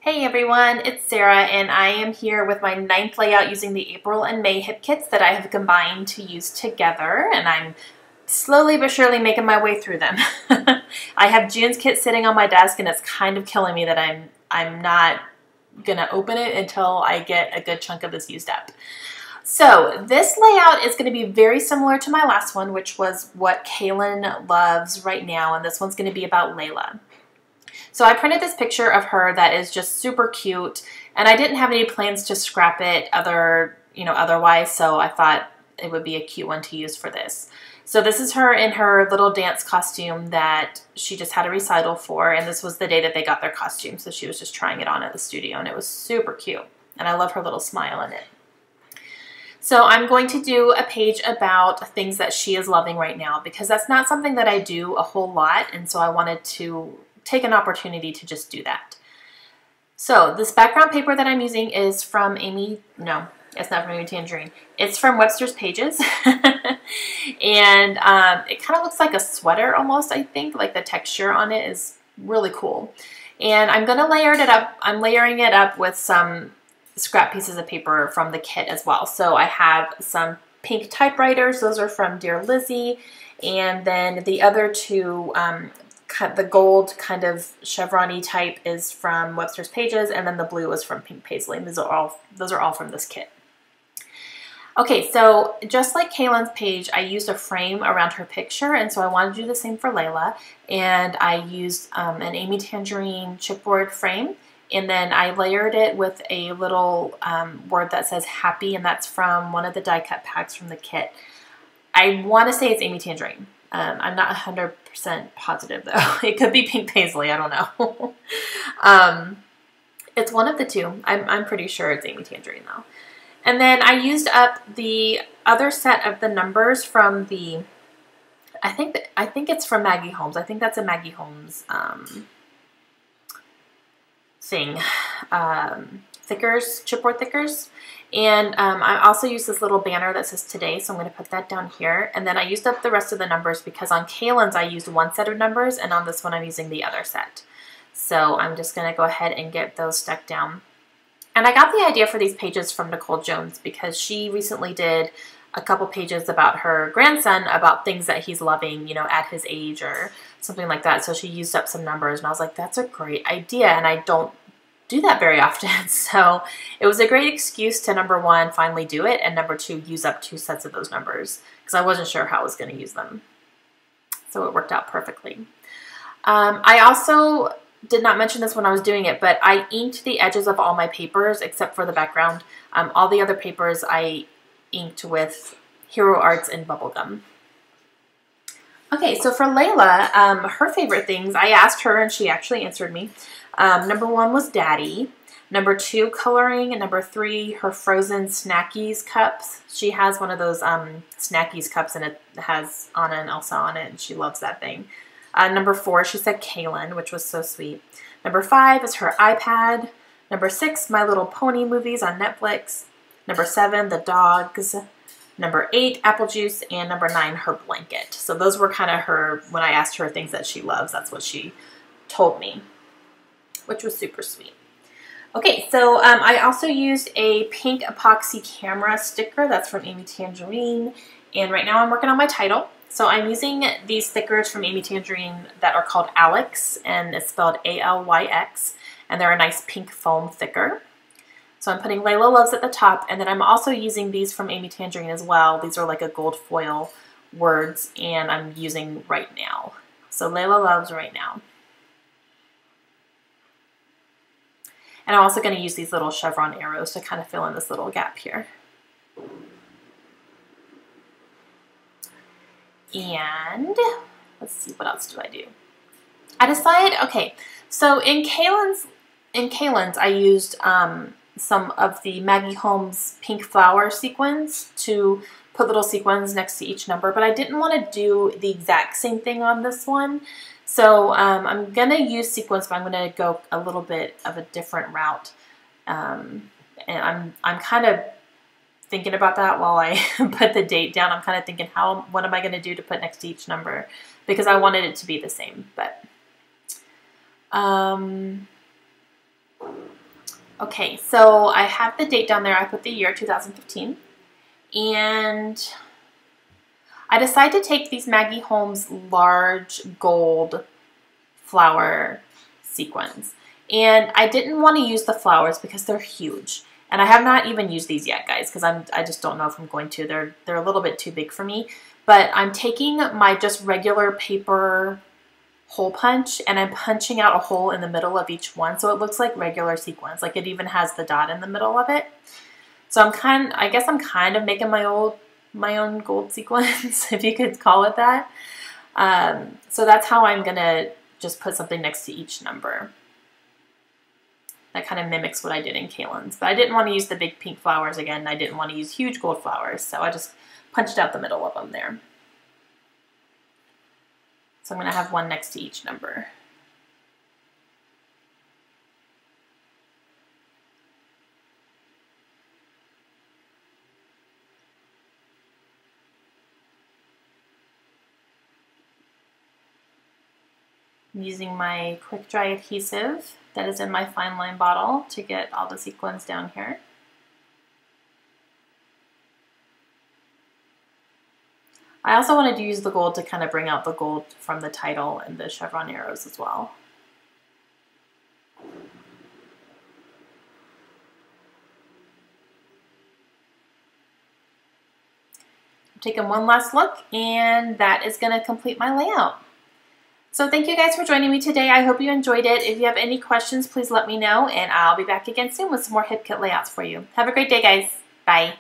Hey everyone, it's Sarah and I am here with my 9th layout using the April and May hip kits that I have combined to use together, and I'm slowly but surely making my way through them. I have June's kit sitting on my desk and it's kind of killing me that I'm not gonna open it until I get a good chunk of this used up. So this layout is going to be very similar to my last one, which was what Kaylin loves right now, and this one's going to be about Layla. So I printed this picture of her that is just super cute, and I didn't have any plans to scrap it otherwise, so I thought it would be a cute one to use for this. So this is her in her little dance costume that she just had a recital for, and this was the day that they got their costume, so she was just trying it on at the studio, and it was super cute, and I love her little smile in it. So I'm going to do a page about things that she is loving right now, because that's not something that I do a whole lot, and so I wanted to take an opportunity to just do that. So this background paper that I'm using is from no, it's not from Amy Tangerine. It's from Webster's Pages. And it kind of looks like a sweater almost, I think. Like the texture on it is really cool. And I'm going to layer it up. I'm layering it up with some scrap pieces of paper from the kit as well. So I have some pink typewriters. Those are from Dear Lizzie. And then the other two, the gold kind of chevron-y type is from Webster's Pages, and then the blue is from Pink Paisley. And those are all from this kit. Okay, so just like Kaylin's page, I used a frame around her picture, and so I wanted to do the same for Layla. And I used an Amy Tangerine chipboard frame, and then I layered it with a little word that says happy, and that's from one of the die cut packs from the kit. I want to say it's Amy Tangerine. I'm not 100% positive though. It could be Pink Paisley, I don't know. It's one of the two. I'm pretty sure it's Amy Tangerine though. And then I used up the other set of the numbers from the, I think it's from Maggie Holmes. I think that's a Maggie Holmes thing. Chipboard thickers. And I also used this little banner that says today, so I'm going to put that down here. And then I used up the rest of the numbers because on Kaylin's I used one set of numbers, and on this one I'm using the other set. So I'm just going to go ahead and get those stuck down. And I got the idea for these pages from Nicole Jones because she recently did a couple pages about her grandson, about things that he's loving, at his age or something like that. So she used up some numbers, and I was like, that's a great idea, and I don't do that very often. So it was a great excuse to, number one, finally do it, and number two, use up 2 sets of those numbers because I wasn't sure how I was going to use them. So it worked out perfectly. I also did not mention this when I was doing it, but I inked the edges of all my papers except for the background. All the other papers I inked with Hero Arts and bubblegum. Okay, so for Layla, her favorite things, I asked her and she actually answered me. Number 1 was Daddy. Number 2, coloring. And number 3, her frozen Snackies cups. She has one of those Snackies cups, and it has Anna and Elsa on it, and she loves that thing. Number 4, she said Kaylin, which was so sweet. Number 5 is her iPad. Number 6, My Little Pony movies on Netflix. Number 7, the dogs. Number 8, apple juice. And number 9, her blanket. So those were kind of her, when I asked her things that she loves, that's what she told me, which was super sweet. Okay, so I also used a pink epoxy camera sticker. That's from Amy Tangerine. And right now I'm working on my title. So I'm using these stickers from Amy Tangerine that are called Alex, and it's spelled A-L-Y-X. And they're a nice pink foam thicker. So I'm putting Layla Loves at the top, and then I'm also using these from Amy Tangerine as well. These are like a gold foil words, and I'm using right now. So Layla Loves right now. And I'm also going to use these little chevron arrows to kind of fill in this little gap here. And let's see, what else do I do? I decided, okay, so in Kaylin's I used some of the Maggie Holmes pink flower sequins to put little sequins next to each number, but I didn't want to do the exact same thing on this one. So I'm going to use sequins, but I'm going to go a little bit of a different route. And I'm kind of thinking about that while I put the date down. I'm kind of thinking, what am I going to do to put next to each number? Because I wanted it to be the same. But Okay, so I have the date down there. I put the year 2015. And I decided to take these Maggie Holmes large gold flower sequins. And I didn't want to use the flowers because they're huge. And I have not even used these yet, guys, because I just don't know if I'm going to. They're a little bit too big for me. But I'm taking my just regular paper hole punch and I'm punching out a hole in the middle of each one. So it looks like regular sequins. Like it even has the dot in the middle of it. So I guess I'm kind of making my own gold sequins, if you could call it that. So that's how I'm gonna just put something next to each number. That kind of mimics what I did in Kaylin's. But I didn't want to use the big pink flowers again. I didn't want to use huge gold flowers. So I just punched out the middle of them there. So I'm going to have one next to each number. I'm using my quick dry adhesive that is in my fine line bottle to get all the sequins down here. I also wanted to use the gold to kind of bring out the gold from the title and the chevron arrows as well. I'm taking one last look, and that is going to complete my layout. So thank you guys for joining me today. I hope you enjoyed it. If you have any questions, please let me know, and I'll be back again soon with some more hip kit layouts for you. Have a great day, guys. Bye.